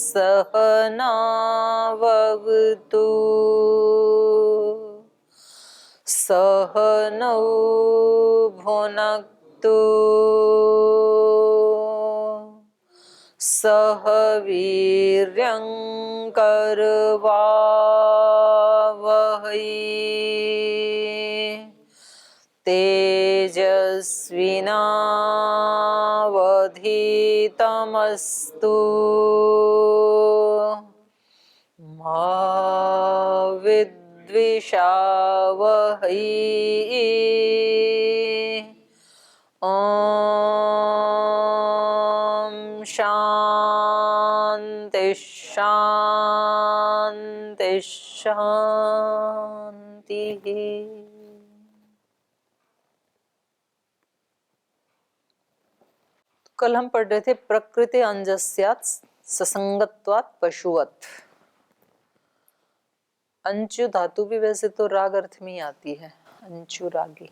सहनावतु सहनौ भुनक्तु सह वीर्यं करवावहै तेजस्विनावधीतमस्तु मा विद्विषावहै ॐ शान्ति शान्ति शान्तिः। कल हम पढ़ रहे थे प्रकृति अंजस्यात् ससंगत्वात् पशुवत्। अंचु धातु भी वैसे तो राग अर्थ में ही आती है, अंचु रागी।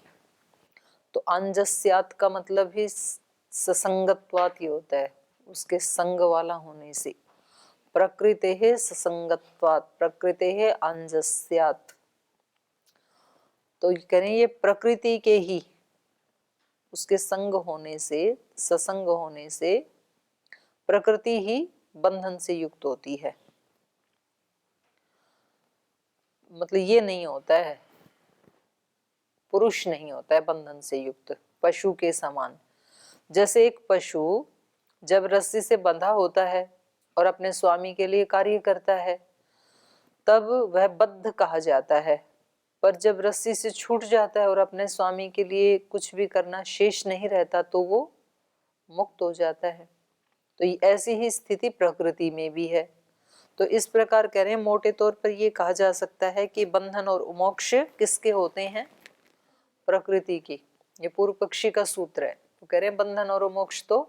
तो अंजस्यात् का मतलब ही ससंगत्वात् ही होता है, उसके संग वाला होने से। प्रकृति है ससंगत्वात्, प्रकृति है अंजस्यात्। तो करें ये प्रकृति के ही उसके संग होने से, ससंग होने से प्रकृति ही बंधन से युक्त होती है। मतलब ये नहीं होता है, पुरुष नहीं होता है बंधन से युक्त, पशु के समान। जैसे एक पशु जब रस्सी से बंधा होता है और अपने स्वामी के लिए कार्य करता है तब वह बद्ध कहा जाता है, पर जब रस्सी से छूट जाता है और अपने स्वामी के लिए कुछ भी करना शेष नहीं रहता तो वो मुक्त हो जाता है। तो ऐसी ही स्थिति प्रकृति में भी है। तो इस प्रकार कह रहे हैं, मोटे तौर पर ये कहा जा सकता है कि बंधन और मोक्ष किसके होते हैं? प्रकृति की। ये पूर्व पक्षी का सूत्र है। तो कह रहे हैं बंधन और मोक्ष तो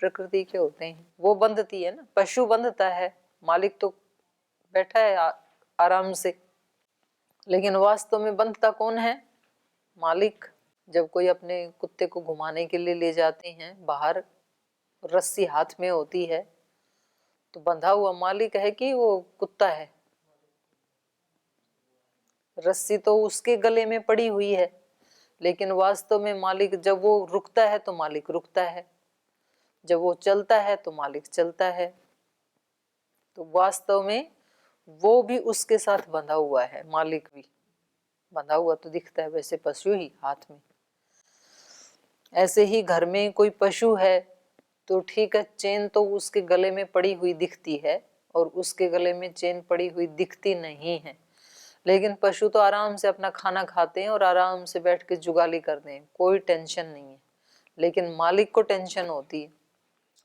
प्रकृति के होते हैं। वो बंधती है ना, पशु बंधता है, मालिक तो बैठा है आराम से, लेकिन वास्तव में बंधता कौन है? मालिक। जब कोई अपने कुत्ते को घुमाने के लिए ले जाते हैं बाहर, रस्सी हाथ में होती है, तो बंधा हुआ मालिक है कि वो कुत्ता है? रस्सी तो उसके गले में पड़ी हुई है, लेकिन वास्तव में मालिक, जब वो रुकता है तो मालिक रुकता है, जब वो चलता है तो मालिक चलता है। तो वास्तव में वो भी उसके साथ बंधा हुआ है, मालिक भी बंधा हुआ तो दिखता है, वैसे पशु ही हाथ में। ऐसे ही घर में कोई पशु है तो ठीक है, चेन तो उसके गले में पड़ी हुई दिखती है और उसके गले में चेन पड़ी हुई दिखती नहीं है, लेकिन पशु तो आराम से अपना खाना खाते हैं और आराम से बैठ के जुगाली करते हैं, कोई टेंशन नहीं है। लेकिन मालिक को टेंशन होती है,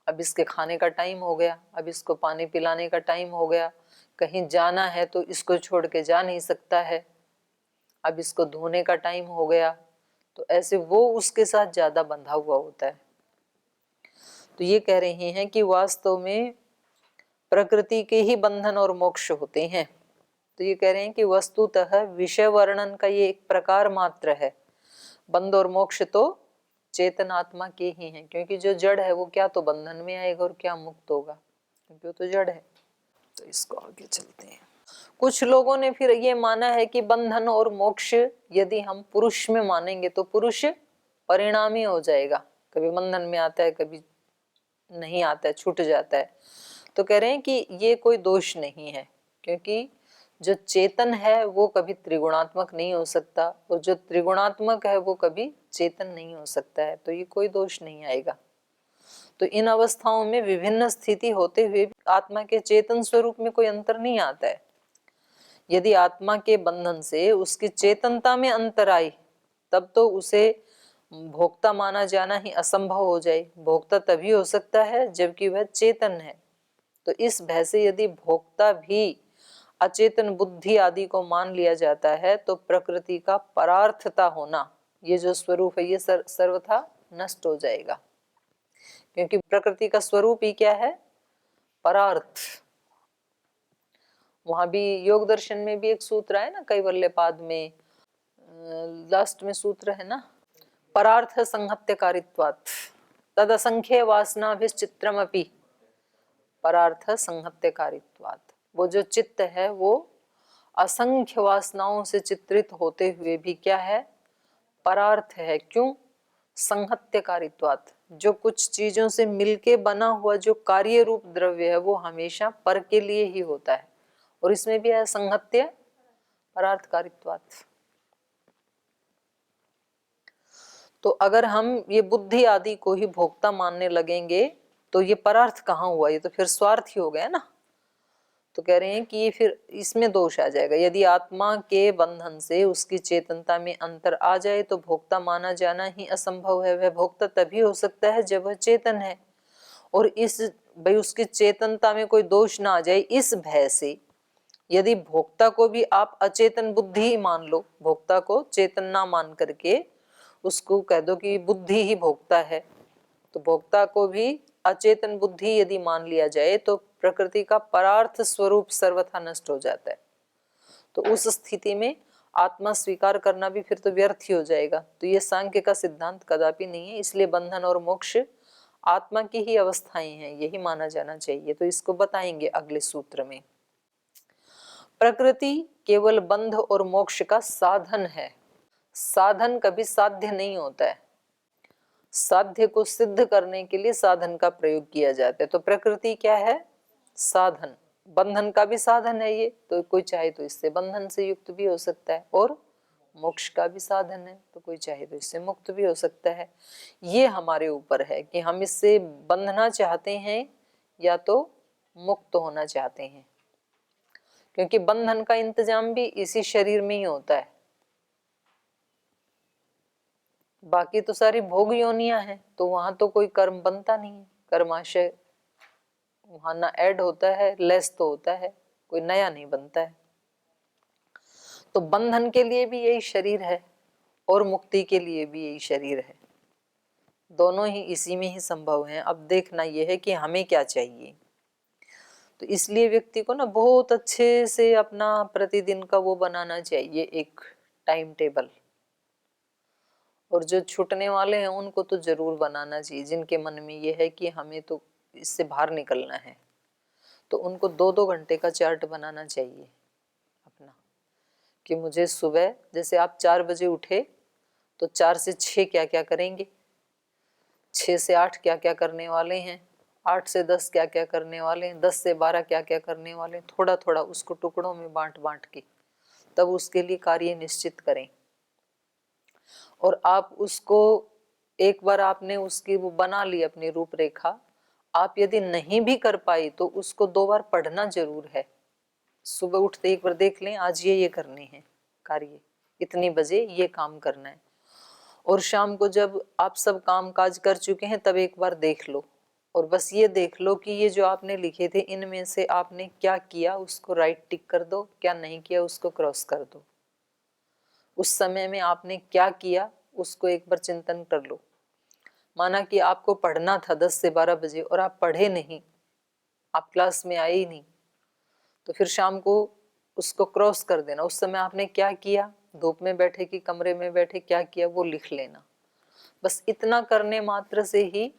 अब इसके खाने का टाइम हो गया, अब इसको पानी पिलाने का टाइम हो गया, कहीं जाना है तो इसको छोड़ के जा नहीं सकता है, अब इसको धोने का टाइम हो गया। तो ऐसे वो उसके साथ ज्यादा बंधा हुआ होता है। तो ये कह रहे हैं कि वास्तव में प्रकृति के ही बंधन और मोक्ष होते हैं। तो ये कह रहे हैं कि वस्तुतः विषय वर्णन का ये एक प्रकार मात्र है, बंध और मोक्ष तो चेतन आत्मा के ही हैं, क्योंकि जो जड़ है वो क्या तो बंधन में आएगा और क्या मुक्त होगा, क्योंकि वो तो जड़ है। तो इसको आगे चलते हैं। कुछ लोगों ने फिर ये माना है कि बंधन और मोक्ष यदि हम पुरुष में मानेंगे तो पुरुष परिणामी हो जाएगा, कभी बंधन में आता है, कभी नहीं आता है, छूट जाता है। तो कह रहे हैं कि ये कोई दोष नहीं है, क्योंकि जो चेतन है वो कभी त्रिगुणात्मक नहीं हो सकता और जो त्रिगुणात्मक है वो कभी चेतन नहीं हो सकता है, तो ये कोई दोष नहीं आएगा। तो इन अवस्थाओं में विभिन्न स्थिति होते हुए आत्मा के चेतन स्वरूप में कोई अंतर नहीं आता है। यदि आत्मा के बंधन से उसकी चेतनता में अंतर आई तब तो उसे भोक्ता माना जाना ही असंभव हो जाए। भोक्ता तभी हो सकता है जबकि वह चेतन है। तो इस भय से यदि भोक्ता भी अचेतन बुद्धि आदि को मान लिया जाता है तो प्रकृति का परार्थता होना, ये जो स्वरूप है, ये सर्वथा नष्ट हो जाएगा, क्योंकि प्रकृति का स्वरूप ही क्या है? परार्थ। वहां भी योग दर्शन में भी एक सूत्र है ना, कैवल्यपाद में लास्ट में सूत्र है ना, परार्थ संहत्यकारित्वात् तद असंख्य वासनाभिश्चित्रमपि परार्थ संहत्यकारित्वात्। वो जो चित्त है वो असंख्य वासनाओं से चित्रित होते हुए भी क्या है, परार्थ है। क्यों? संहत्यकारित्वात्। जो कुछ चीजों से मिलके बना हुआ जो कार्य रूप द्रव्य है वो हमेशा पर के लिए ही होता है, और इसमें भी है संहत्य परार्थकारित्वात्। तो अगर हम ये बुद्धि आदि को ही भोक्ता मानने लगेंगे तो ये परार्थ कहाँ हुआ, ये तो फिर स्वार्थ ही हो गया ना। तो कह रहे हैं कि ये फिर इसमें दोष आ जाएगा। यदि आत्मा के बंधन से उसकी चेतनता में अंतर आ जाए तो भोक्ता माना जाना ही असंभव है। वह भोक्ता तभी हो सकता है जब वह चेतन है, और इस भाई उसकी चेतनता में कोई दोष ना आ जाए इस भय से यदि भोक्ता को भी आप अचेतन बुद्धि ही मान लो, भोक्ता को चेतन ना मान करके उसको कह दो कि बुद्धि ही भोक्ता है, तो भोक्ता को भी अचेतन बुद्धि यदि मान लिया जाए तो प्रकृति का परार्थ स्वरूप सर्वथा नष्ट हो जाता है। तो उस स्थिति में आत्मा स्वीकार करना भी फिर तो व्यर्थ ही हो जाएगा। तो ये सांख्य का सिद्धांत कदापि नहीं है। इसलिए बंधन और मोक्ष आत्मा की ही अवस्थाएं हैं, यही माना जाना चाहिए। तो इसको बताएंगे अगले सूत्र में। प्रकृति केवल बंध और मोक्ष का साधन है। साधन कभी साध्य नहीं होता है। साध्य को सिद्ध करने के लिए साधन का प्रयोग किया जाता है। तो प्रकृति क्या है? साधन। बंधन का भी साधन है ये, तो कोई चाहे तो इससे बंधन से युक्त भी हो सकता है, और मोक्ष का भी साधन है, तो कोई चाहे तो इससे मुक्त भी हो सकता है। ये हमारे ऊपर है कि हम इससे बंधना चाहते हैं या तो मुक्त होना चाहते हैं, क्योंकि बंधन का इंतजाम भी इसी शरीर में ही होता है। बाकी तो सारी भोग योनियां हैं, तो वहां तो कोई कर्म बनता नहीं है। कर्माशय वहां ना ऐड होता है, लेस तो होता है, कोई नया नहीं बनता है। तो बंधन के लिए भी यही शरीर है और मुक्ति के लिए भी यही शरीर है। दोनों ही इसी में ही संभव है। अब देखना यह है कि हमें क्या चाहिए। तो इसलिए व्यक्ति को ना बहुत अच्छे से अपना प्रतिदिन का वो बनाना चाहिए, एक टाइम टेबल। और जो छूटने वाले हैं उनको तो जरूर बनाना चाहिए। जिनके मन में ये है कि हमें तो इससे बाहर निकलना है, तो उनको 2-2 घंटे का चार्ट बनाना चाहिए अपना, कि मुझे सुबह जैसे आप 4 बजे उठे तो 4 से 6 क्या क्या करेंगे, 6 से 8 क्या क्या करने वाले हैं, 8 से 10 क्या क्या करने वाले हैं, 10 से 12 क्या क्या करने वाले हैं। थोड़ा थोड़ा उसको टुकड़ों में बांट बांट के तब उसके लिए कार्य निश्चित करें। और आप उसको एक बार आपने उसकी वो बना ली अपनी रूपरेखा, आप यदि नहीं भी कर पाई तो उसको 2 बार पढ़ना जरूर है। सुबह उठते एक बार देख लें, आज ये करने हैं कार्य, इतनी बजे ये काम करना है। और शाम को जब आप सब काम काज कर चुके हैं तब एक बार देख लो, और बस ये देख लो कि ये जो आपने लिखे थे इनमें से आपने क्या किया उसको राइट टिक कर दो, क्या नहीं किया उसको क्रॉस कर दो। उस समय में आपने क्या किया उसको एक बार चिंतन कर लो। माना कि आपको पढ़ना था 10 से 12 बजे और आप पढ़े नहीं, आप क्लास में आए ही नहीं, तो फिर शाम को उसको क्रॉस कर देना। उस समय आपने क्या किया, धूप में बैठे कि कमरे में बैठे क्या किया वो लिख लेना। बस इतना करने मात्र से ही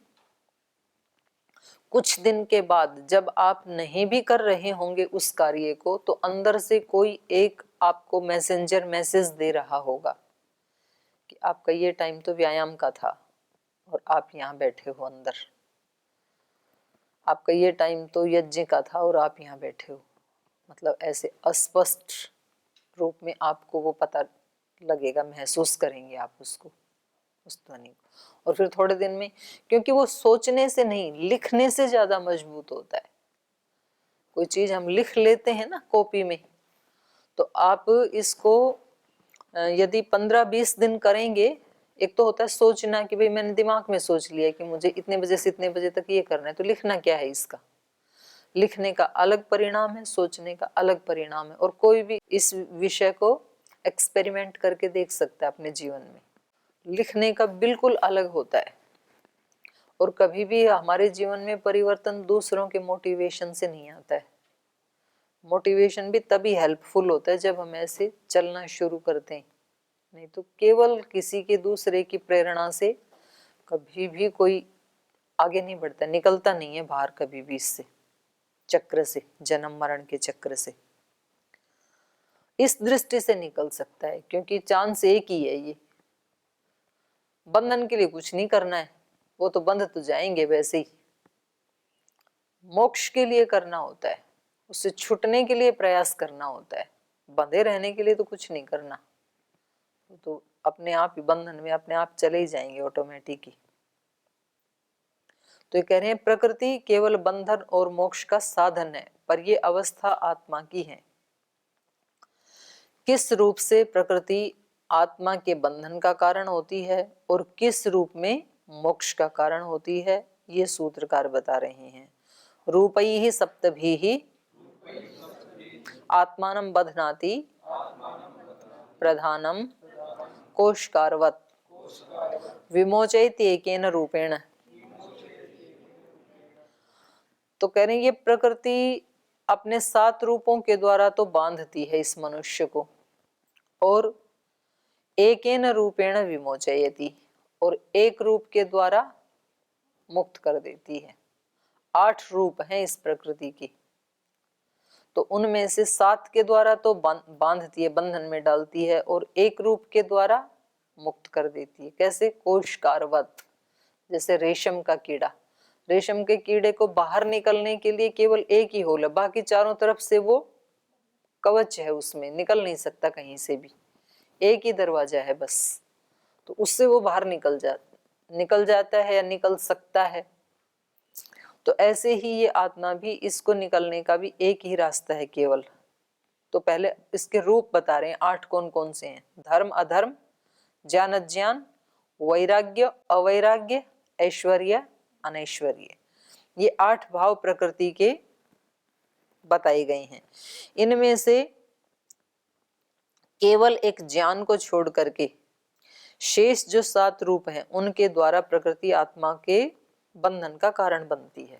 कुछ दिन के बाद जब आप नहीं भी कर रहे होंगे उस कार्य को, तो अंदर से कोई एक आपको मैसेंजर मैसेज दे रहा होगा कि आपका ये टाइम तो व्यायाम का था और आप यहाँ बैठे हो अंदर, आपका ये टाइम तो यज्ञ का था और आप यहाँ बैठे हो। मतलब ऐसे अस्पष्ट रूप में आपको वो पता लगेगा, महसूस करेंगे आप उसको, उस ध्वनि को। और फिर थोड़े दिन में, क्योंकि वो सोचने से नहीं लिखने से ज्यादा मजबूत होता है। कोई चीज हम लिख लेते हैं ना कॉपी में, तो आप इसको यदि 15-20 दिन करेंगे, एक तो होता है सोचना कि भाई मैंने दिमाग में सोच लिया कि मुझे इतने बजे से इतने बजे तक ये करना है, तो लिखना क्या है इसका। लिखने का अलग परिणाम है, सोचने का अलग परिणाम है। और कोई भी इस विषय को एक्सपेरिमेंट करके देख सकता है अपने जीवन में। लिखने का बिल्कुल अलग होता है। और कभी भी हमारे जीवन में परिवर्तन दूसरों के मोटिवेशन से नहीं आता है। मोटिवेशन भी तभी हेल्पफुल होता है जब हम ऐसे चलना शुरू करते हैं, नहीं तो केवल किसी के दूसरे की प्रेरणा से कभी भी कोई आगे नहीं बढ़ता, निकलता नहीं है बाहर कभी भी इससे। चक्र से, जन्म मरण के चक्र से इस दृष्टि से निकल सकता है, क्योंकि चांस एक ही है। ये बंधन के लिए कुछ नहीं करना है, वो तो बंध तो जाएंगे वैसे ही। मोक्ष के लिए करना होता है, उससे छूटने के लिए प्रयास करना होता है। बंधे रहने के लिए तो कुछ नहीं करना, तो अपने आप ही बंधन में अपने आप चले ही जाएंगे ऑटोमेटिक ही। तो ये कह रहे हैं प्रकृति केवल बंधन और मोक्ष का साधन है, पर ये अवस्था आत्मा की है। किस रूप से प्रकृति आत्मा के बंधन का कारण होती है और किस रूप में मोक्ष का कारण होती है, ये सूत्रकार बता रहे हैं। रूपैः सप्तभिः आत्मानं बध्नाति प्रधानम कोशकारवत् विमोचयति एकेन रूपेण। तो कह रहे हैं ये प्रकृति अपने 7 रूपों के द्वारा तो बांधती है इस मनुष्य को, और एकेन रूपेण विमोचयति, और एक रूप के द्वारा मुक्त कर देती है। 8 रूप हैं इस प्रकृति की, तो उनमें से 7 के द्वारा तो बांधती है, बंधन में डालती है, और एक रूप के द्वारा मुक्त कर देती है। कैसे? कोशकारवत्, जैसे रेशम का कीड़ा। रेशम के कीड़े को बाहर निकलने के लिए केवल एक ही होल है, बाकी चारों तरफ से वो कवच है, उसमें निकल नहीं सकता कहीं से भी, एक ही दरवाजा है बस, तो उससे वो बाहर निकल जाता है या निकल सकता है। तो ऐसे ही ये आत्मा भी, इसको निकलने का भी एक ही रास्ता है केवल। तो पहले इसके रूप बता रहे हैं, 8 कौन कौन से हैं। धर्म अधर्म, ज्ञान अज्ञान, वैराग्य अवैराग्य, ऐश्वर्य अनैश्वर्य, ये 8 भाव प्रकृति के बताए गए हैं। इनमें से केवल एक ज्ञान को छोड़ करके शेष जो 7 रूप हैं उनके द्वारा प्रकृति आत्मा के बंधन का कारण बनती है।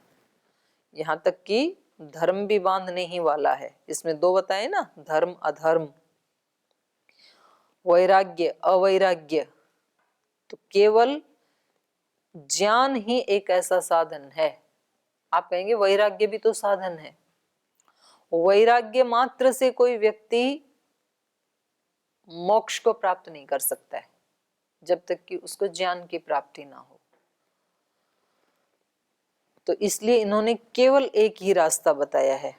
यहाँ तक कि धर्म भी बांधने ही वाला है। इसमें 2 बताए ना, धर्म अधर्म, वैराग्य अवैराग्य। तो केवल ज्ञान ही एक ऐसा साधन है। आप कहेंगे वैराग्य भी तो साधन है। वैराग्य मात्र से कोई व्यक्ति मोक्ष को प्राप्त नहीं कर सकता है जब तक कि उसको ज्ञान की प्राप्ति ना हो। तो इसलिए इन्होंने केवल एक ही रास्ता बताया है।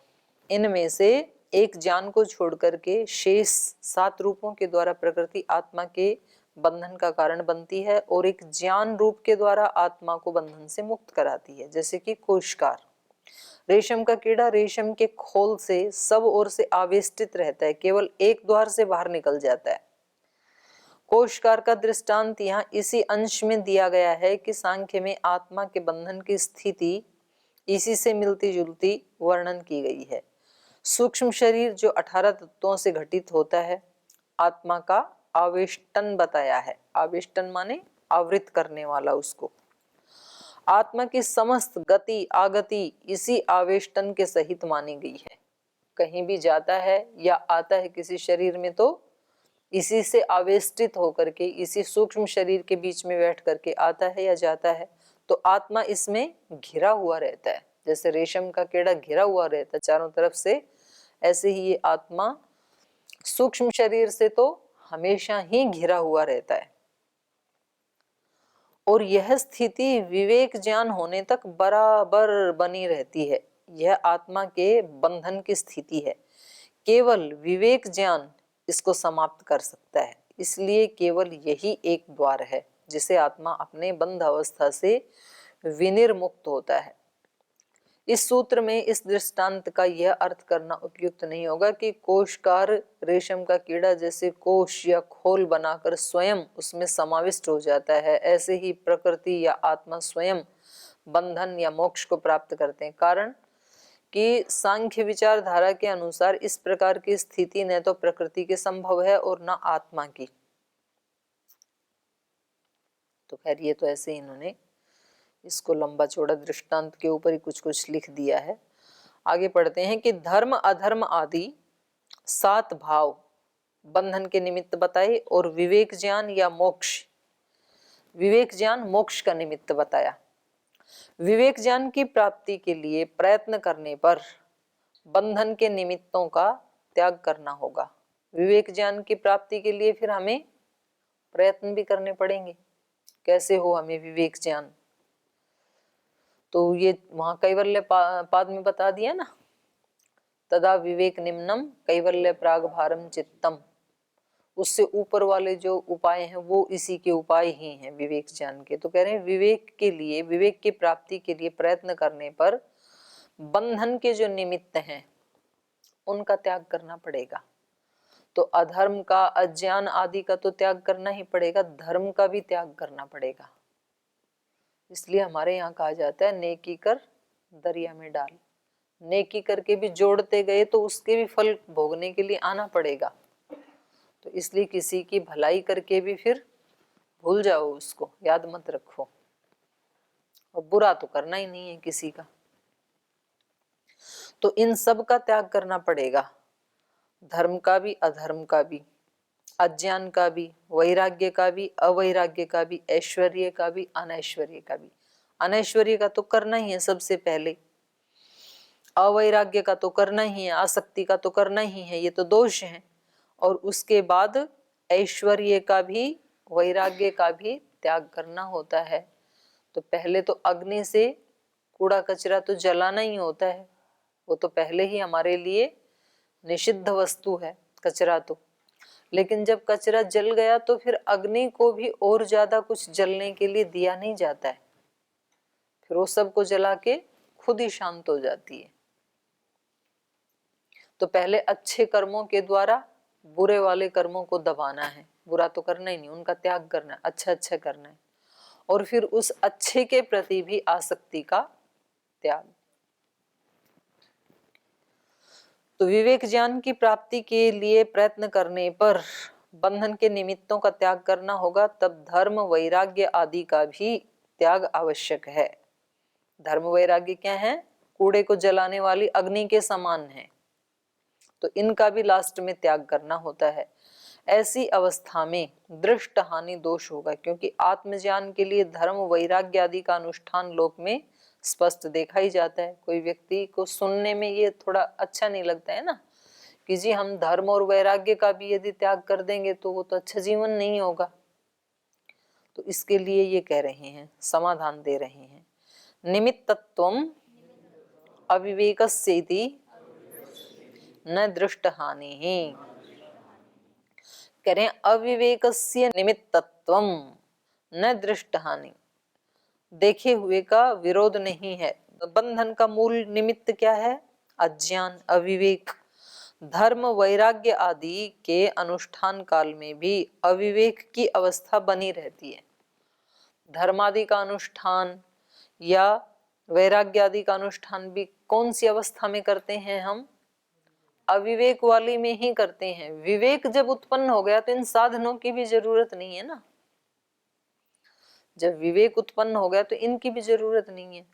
इनमें से एक ज्ञान को छोड़ करके शेष 7 रूपों के द्वारा प्रकृति आत्मा के बंधन का कारण बनती है, और एक ज्ञान रूप के द्वारा आत्मा को बंधन से मुक्त कराती है। जैसे कि कोशकार, रेशम का कीड़ा रेशम के खोल से सब ओर से आवेष्टित रहता है, केवल एक द्वार से बाहर निकल जाता है। कोशकार का दृष्टांत यहाँ इसी अंश में दिया गया है कि सांख्य में आत्मा के बंधन की स्थिति इसी से मिलती जुलती वर्णन की गई है। सूक्ष्म शरीर जो 18 तत्वों से घटित होता है, आत्मा का आवेष्टन बताया है। आवेष्टन माने आवृत करने वाला उसको। आत्मा की समस्त गति आगति इसी आवेष्टन के सहित मानी गई है। कहीं भी जाता है या आता है किसी शरीर में तो इसी से आवेष्टित होकर के, इसी सूक्ष्म शरीर के बीच में बैठ करके आता है या जाता है। तो आत्मा इसमें घिरा हुआ रहता है, जैसे रेशम का कीड़ा घिरा हुआ रहता है चारों तरफ से, ऐसे ही ये आत्मा सूक्ष्म शरीर से तो हमेशा ही घिरा हुआ रहता है। और यह स्थिति विवेक ज्ञान होने तक बराबर बनी रहती है। यह आत्मा के बंधन की स्थिति है, केवल विवेक ज्ञान इसको समाप्त कर सकता है। इसलिए केवल यही एक द्वार है जिसे आत्मा अपने बंध अवस्था से विनिर्मुक्त होता है। इस सूत्र में इस दृष्टांत का यह अर्थ करना उपयुक्त नहीं होगा कि कोशकार रेशम का कीड़ा जैसे कोश या खोल बनाकर स्वयं उसमें समाविष्ट हो जाता है, ऐसे ही प्रकृति या आत्मा स्वयं बंधन या मोक्ष को प्राप्त करते हैं। कारण कि सांख्य विचारधारा के अनुसार इस प्रकार की स्थिति न तो प्रकृति के संभव है और न आत्मा की। तो खैर ये तो ऐसे इन्होंने इसको लंबा चौड़ा दृष्टांत के ऊपर ही कुछ कुछ लिख दिया है। आगे पढ़ते हैं कि धर्म अधर्म आदि 7 भाव बंधन के निमित्त बताए, और विवेक ज्ञान या मोक्ष, विवेक ज्ञान मोक्ष का निमित्त बताया। विवेक ज्ञान की प्राप्ति के लिए प्रयत्न करने पर बंधन के निमित्तों का त्याग करना होगा। विवेक ज्ञान की प्राप्ति के लिए फिर हमें प्रयत्न भी करने पड़ेंगे। कैसे हो हमें विवेक ज्ञान, तो ये वहां कैवल्य पाद में बता दिया ना, तदा विवेक निम्नम कैवल्य प्राग भारम चित्तम। उससे ऊपर वाले जो उपाय हैं वो इसी के उपाय ही हैं विवेक ज्ञान के। तो कह रहे हैं विवेक के लिए, विवेक की प्राप्ति के लिए प्रयत्न करने पर बंधन के जो निमित्त हैं उनका त्याग करना पड़ेगा। तो अधर्म का, अज्ञान आदि का तो त्याग करना ही पड़ेगा, धर्म का भी त्याग करना पड़ेगा। इसलिए हमारे यहाँ कहा जाता है नेकी कर दरिया में डाल। नेकी करके भी जोड़ते गए तो उसके भी फल भोगने के लिए आना पड़ेगा। तो इसलिए किसी की भलाई करके भी फिर भूल जाओ, उसको याद मत रखो, और बुरा तो करना ही नहीं है किसी का। तो इन सब का त्याग करना पड़ेगा, धर्म का भी, अधर्म का भी, अज्ञान का भी, वैराग्य का भी, अवैराग्य का भी, ऐश्वर्य का भी, अनैश्वर्य का भी। अनैश्वर्य का तो करना ही है सबसे पहले, अवैराग्य का तो करना ही है, आसक्ति का तो करना ही है, ये तो दोष हैं। और उसके बाद ऐश्वर्य का भी, वैराग्य का भी त्याग करना होता है। तो पहले तो अग्नि से कूड़ा कचरा तो जलाना ही होता है, वो तो पहले ही हमारे लिए निषिद्ध वस्तु है कचरा तो। लेकिन जब कचरा जल गया तो फिर अग्नि को भी और ज्यादा कुछ जलने के लिए दिया नहीं जाता है, फिर वो सबको जला के खुद ही शांत हो जाती है। तो पहले अच्छे कर्मों के द्वारा बुरे वाले कर्मों को दबाना है, बुरा तो करना ही नहीं, उनका त्याग करना है, अच्छा अच्छा करना है, और फिर उस अच्छे के प्रति भी आसक्ति का त्याग। तो विवेक ज्ञान की प्राप्ति के लिए प्रयत्न करने पर बंधन के निमित्तों का त्याग करना होगा, तब धर्म वैराग्य आदि का भी त्याग आवश्यक है। धर्म वैराग्य क्या है? कूड़े को जलाने वाली अग्नि के समान है, तो इनका भी लास्ट में त्याग करना होता है। ऐसी अवस्था में दृष्ट हानि दोष होगा, क्योंकि आत्मज्ञान के लिए धर्म वैराग्य आदि का अनुष्ठान लोक में स्पष्ट देखा ही जाता है। कोई व्यक्ति को सुनने में ये थोड़ा अच्छा नहीं लगता है ना, कि जी हम धर्म और वैराग्य का भी यदि त्याग कर देंगे तो वो तो अच्छा जीवन नहीं होगा। तो इसके लिए ये कह रहे हैं, समाधान दे रहे हैं, निमित्तत्वम अविवेकस्येति न दृष्ट हानि ही। कह रहे हैं अविवेकस्य निमित्तत्वम न दृष्ट हानि, देखे हुए का विरोध नहीं है। बंधन का मूल निमित्त क्या है? अज्ञान, अविवेक। धर्म वैराग्य आदि के अनुष्ठान काल में भी अविवेक की अवस्था बनी रहती है। धर्म आदि का अनुष्ठान या वैराग्य आदि का अनुष्ठान भी कौन सी अवस्था में करते हैं हम? अविवेक वाली में ही करते हैं। विवेक जब उत्पन्न हो गया तो इन साधनों की भी जरूरत नहीं है ना। जब विवेक उत्पन्न हो गया तो इनकी भी जरूरत नहीं है,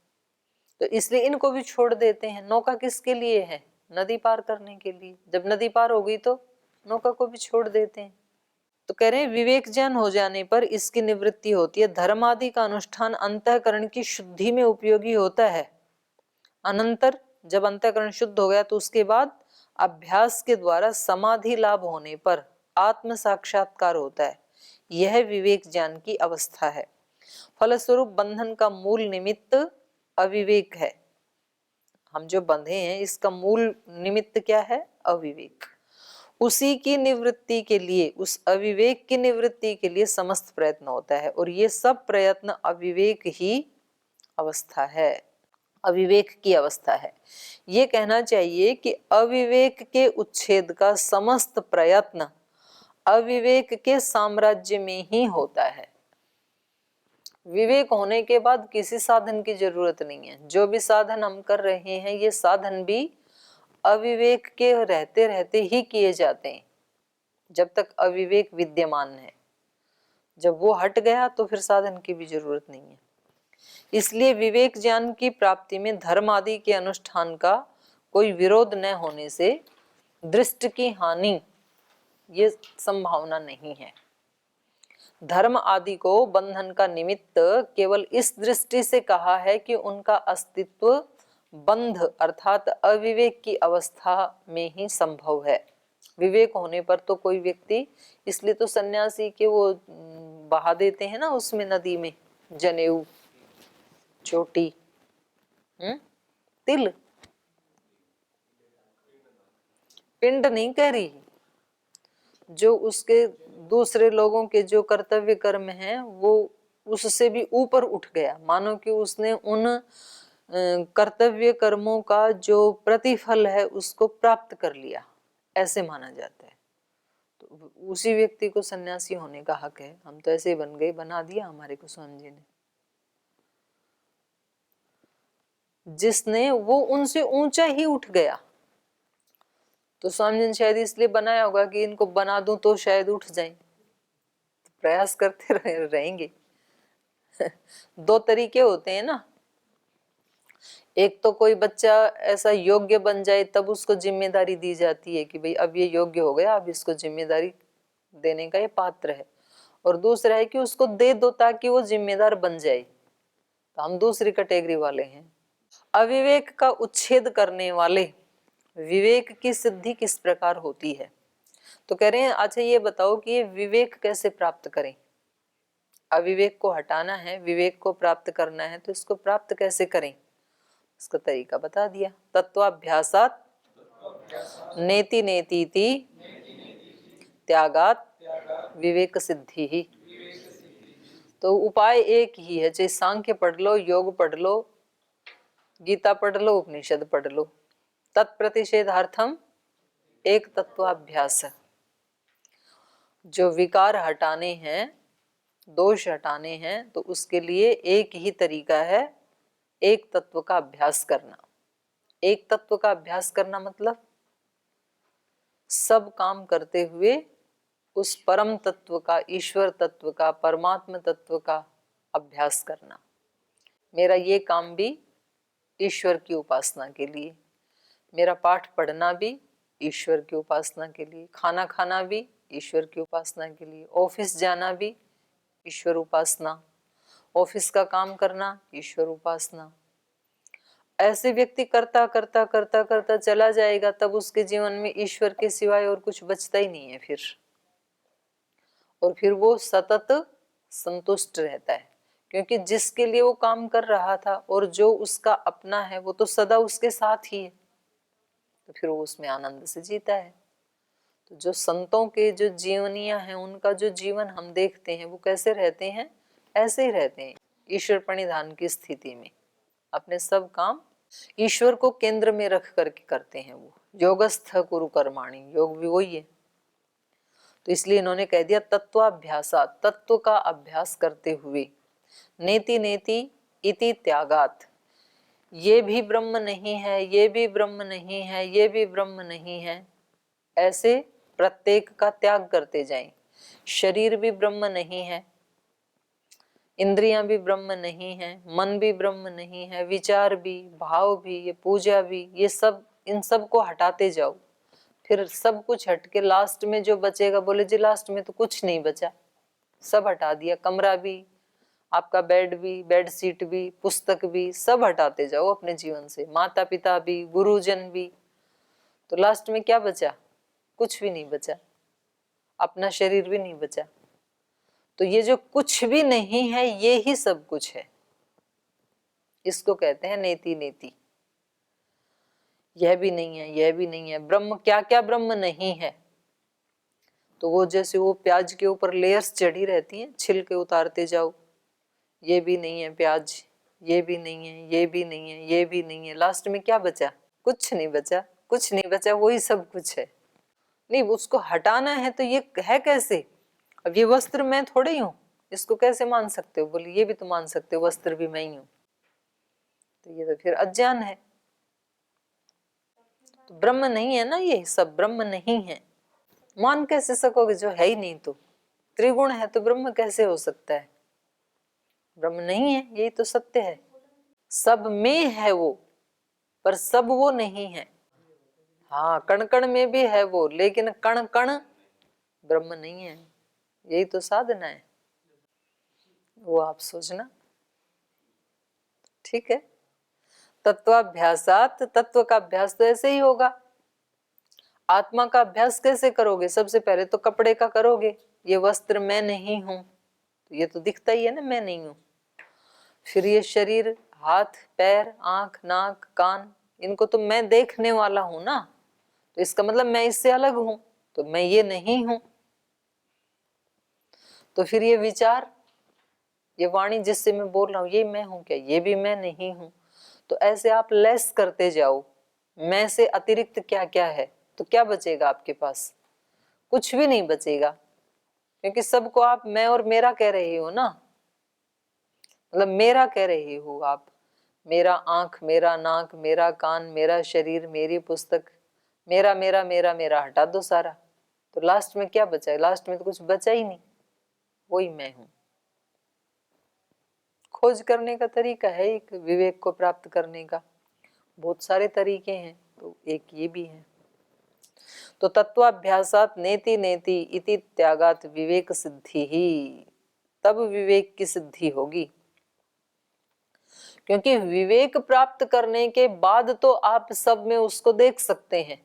तो इसलिए इनको भी छोड़ देते हैं। नौका किसके लिए है? नदी पार करने के लिए। जब नदी पार हो गई तो नौका को भी छोड़ देते हैं। तो कह रहे हैं विवेक ज्ञान हो जाने पर इसकी निवृत्ति होती है। धर्म आदि का अनुष्ठान अंतःकरण की शुद्धि में उपयोगी होता है। अनंतर जब अंतःकरण शुद्ध हो गया तो उसके बाद अभ्यास के द्वारा समाधि लाभ होने पर आत्म साक्षात्कार होता है। यह विवेक ज्ञान की अवस्था है। फलस्वरूप बंधन का मूल निमित्त अविवेक है। हम जो बंधे हैं इसका मूल निमित्त क्या है? अविवेक। उसी की निवृत्ति के लिए, उस अविवेक की निवृत्ति के लिए समस्त प्रयत्न होता है, और ये सब प्रयत्न अविवेक ही अवस्था है, अविवेक की अवस्था है। ये कहना चाहिए कि अविवेक के उच्छेद का समस्त प्रयत्न अविवेक के साम्राज्य में ही होता है। विवेक होने के बाद किसी साधन की जरूरत नहीं है। जो भी साधन हम कर रहे हैं ये साधन भी अविवेक के रहते रहते ही किए जाते हैं, जब तक अविवेक विद्यमान है। जब वो हट गया तो फिर साधन की भी जरूरत नहीं है। इसलिए विवेक ज्ञान की प्राप्ति में धर्म आदि के अनुष्ठान का कोई विरोध न होने से दृष्ट की हानि ये संभावना नहीं है। धर्म आदि को बंधन का निमित्त केवल इस दृष्टि से कहा है कि उनका अस्तित्व बंध अर्थात अविवेक की अवस्था में ही संभव है। विवेक होने पर तो कोई व्यक्ति, इसलिए तो सन्यासी के वो बहा देते हैं ना उसमें नदी में जनेऊ, चोटी, तिल, पिंड नहीं कह रही, जो उसके दूसरे लोगों के जो कर्तव्य कर्म हैं वो उससे भी ऊपर उठ गया, मानो कि उसने उन कर्तव्य कर्मों का जो प्रतिफल है उसको प्राप्त कर लिया, ऐसे माना जाता है। तो उसी व्यक्ति को सन्यासी होने का हक है। हम तो ऐसे बन गए, बना दिया हमारे को स्वामी जी ने, जिसने वो उनसे ऊंचा ही उठ गया। तो स्वामी जी ने शायद इसलिए बनाया होगा कि इनको बना दूं तो शायद उठ जाएं, तो प्रयास करते रहेंगे। दो तरीके होते हैं ना, एक तो कोई बच्चा ऐसा योग्य बन जाए तब उसको जिम्मेदारी दी जाती है कि भाई अब ये योग्य हो गया, अब इसको जिम्मेदारी देने का ये पात्र है, और दूसरा है कि उसको दे दो ताकि वो जिम्मेदार बन जाए। तो हम दूसरी कैटेगरी वाले हैं। अविवेक का उच्छेद करने वाले विवेक की सिद्धि किस प्रकार होती है? तो कह रहे हैं अच्छा ये बताओ कि ये विवेक कैसे प्राप्त करें। अविवेक को हटाना है, विवेक को प्राप्त करना है, तो इसको प्राप्त कैसे करें, इसका तरीका बता दिया। तत्वाभ्यासात नेति नेतीति त्यागात विवेक सिद्धि ही। तो उपाय एक ही है, चाहे सांख्य पढ़ लो, योग पढ़ लो, गीता पढ़ लो, उपनिषद पढ़ लो, तत्प्रतिषेधार्थम एक तत्वाभ्यास है। जो विकार हटाने हैं, दोष हटाने हैं, तो उसके लिए एक ही तरीका है, एक तत्व का अभ्यास करना। एक तत्व का अभ्यास करना मतलब सब काम करते हुए उस परम तत्व का, ईश्वर तत्व का, परमात्म तत्व का अभ्यास करना। मेरा ये काम भी ईश्वर की उपासना के लिए, मेरा पाठ पढ़ना भी ईश्वर की उपासना के लिए, खाना खाना भी ईश्वर की उपासना के लिए, ऑफिस जाना भी ईश्वर उपासना, ऑफिस का काम करना ईश्वर उपासना। ऐसे व्यक्ति करता करता करता करता चला जाएगा, तब उसके जीवन में ईश्वर के सिवाय और कुछ बचता ही नहीं है फिर, और फिर वो सतत संतुष्ट रहता है, क्योंकि जिसके लिए वो काम कर रहा था और जो उसका अपना है वो तो सदा उसके साथ ही है, तो फिर वो उसमें आनंद से जीता है। तो जो संतों के जो जीवनियां हैं, उनका जो जीवन हम देखते हैं, वो कैसे रहते हैं, ऐसे ही रहते हैं, ईश्वर प्रणिधान की स्थिति में अपने सब काम ईश्वर को केंद्र में रख करके करते हैं। वो योगस्थ कुरु कर्माणि, योग भी वही है। तो इसलिए इन्होंने कह दिया तत्वाभ्यासा, तत्व का अभ्यास करते हुए, नेति नेति इति त्यागात, ये भी ब्रह्म नहीं है, ये भी ब्रह्म नहीं है, ये भी ब्रह्म नहीं है, ऐसे प्रत्येक का त्याग करते जाएं। शरीर भी ब्रह्म नहीं है, इंद्रियां भी ब्रह्म नहीं है, मन भी ब्रह्म नहीं है, विचार भी, भाव भी, ये पूजा भी, ये सब, इन सब को हटाते जाओ। फिर सब कुछ हटके लास्ट में जो बचेगा, बोले जी लास्ट में तो कुछ नहीं बचा, सब हटा दिया, कमरा भी, आपका बेड भी, बेड सीट भी, पुस्तक भी, सब हटाते जाओ अपने जीवन से, माता पिता भी, गुरुजन भी, तो लास्ट में क्या बचा, कुछ भी नहीं बचा, अपना शरीर भी नहीं बचा। तो ये जो कुछ भी नहीं है, ये ही सब कुछ है, इसको कहते हैं नेति नेति। यह भी नहीं है, यह भी नहीं है, ब्रह्म क्या क्या ब्रह्म नहीं है। तो वो जैसे वो प्याज के ऊपर लेयर्स चढ़ी रहती हैं, छिलके उतारते जाओ, ये भी नहीं है प्याज, ये भी नहीं है, ये भी नहीं है, ये भी नहीं है, लास्ट में क्या बचा, कुछ नहीं बचा, कुछ नहीं बचा, वही सब कुछ है। नहीं, उसको हटाना है तो ये है कैसे, अब ये वस्त्र मैं थोड़े ही हूँ, इसको कैसे मान सकते हो, बोले ये भी तो मान सकते हो, वस्त्र भी मैं ही हूँ, तो ये तो फिर अज्ञान है। तो ब्रह्म नहीं है ना, ये सब ब्रह्म नहीं है, मान कैसे सकोगे, जो है ही नहीं। तो त्रिगुण है तो ब्रह्म कैसे हो सकता है, ब्रह्म नहीं है, यही तो सत्य है। सब में है वो, पर सब वो नहीं है। हाँ, कण कण में भी है वो, लेकिन कण कण ब्रह्म नहीं है, यही तो साधना है। वो आप सोचना। ठीक है, तत्वाभ्यासात, तत्व का अभ्यास तो ऐसे ही होगा। आत्मा का अभ्यास कैसे करोगे? सबसे पहले तो कपड़े का करोगे, ये वस्त्र मैं नहीं हूं, तो ये तो दिखता ही है ना मैं नहीं हूं। फिर ये शरीर, हाथ पैर आंख नाक कान, इनको तो मैं देखने वाला हूं ना, तो इसका मतलब मैं इससे अलग हूं, तो मैं ये नहीं हूं। तो फिर ये विचार, ये वाणी जिससे मैं बोल रहा हूं, ये मैं हूं क्या? ये भी मैं नहीं हूं। तो ऐसे आप लेस करते जाओ, मैं से अतिरिक्त क्या क्या है, तो क्या बचेगा आपके पास? कुछ भी नहीं बचेगा, क्योंकि सबको आप मैं और मेरा कह रहे हो ना, मतलब मेरा कह रहे हो आप। मेरा आंख, मेरा नाक, मेरा कान, मेरा शरीर, मेरी पुस्तक, मेरा मेरा मेरा मेरा हटा दो सारा, तो लास्ट में क्या बचा है? लास्ट में तो कुछ बचा ही नहीं, वही मैं हूं। खोज करने का तरीका है एक, विवेक को प्राप्त करने का बहुत सारे तरीके हैं, तो एक ये भी है। तो तत्वाभ्यासात नेति नेति इति त्यागात विवेक सिद्धि ही, तब विवेक की सिद्धि होगी। क्योंकि विवेक प्राप्त करने के बाद तो आप सब में उसको देख सकते हैं।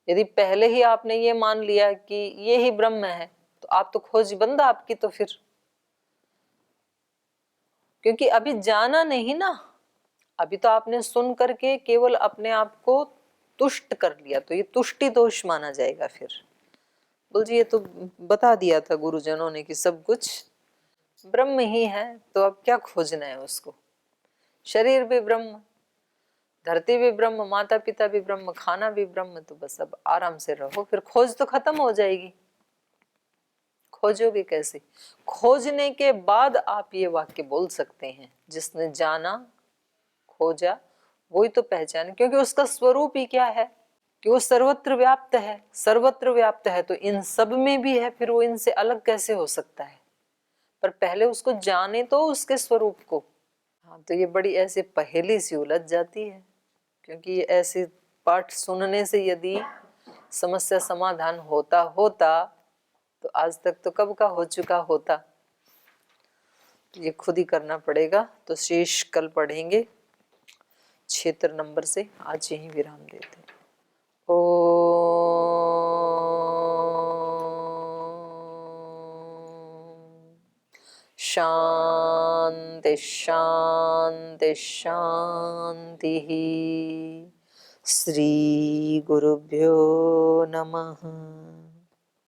यदि पहले ही आपने ये मान लिया कि ये ही ब्रह्म है, तो आप तो खोज बंद आपकी तो फिर, क्योंकि अभी जाना नहीं ना, अभी तो आपने सुन करके केवल अपने आप को तुष्ट कर लिया, तो ये तुष्टि दोष माना जाएगा। फिर बोल जी ये तो बता दिया था गुरुजनों ने कि सब कुछ ब्रह्म ही है, तो अब क्या खोजना है उसको? शरीर भी ब्रह्म, धरती भी ब्रह्म, माता पिता भी ब्रह्म, खाना भी ब्रह्म, तो बस अब आराम से रहो, फिर खोज तो खत्म हो जाएगी। खोजोगे कैसे? खोजने के बाद आप ये वाक्य बोल सकते हैं, जिसने जाना खोजा वही तो पहचान, क्योंकि उसका स्वरूप ही क्या है कि वो सर्वत्र व्याप्त है। सर्वत्र व्याप्त है तो इन सब में भी है, फिर वो इनसे अलग कैसे हो सकता है? पर पहले उसको जाने तो उसके स्वरूप को। हाँ, तो ये बड़ी ऐसे पहेली सी उलझ जाती है, क्योंकि ये ऐसे पाठ सुनने से यदि समस्या समाधान होता होता तो आज तक तो कब का हो चुका होता। ये खुद ही करना पड़ेगा, तो शेष कल पढ़ेंगे 76 नंबर से। आज यहीं विराम देते हैं। ओ शांति शांति शांति। श्री गुरुभ्यो नमः।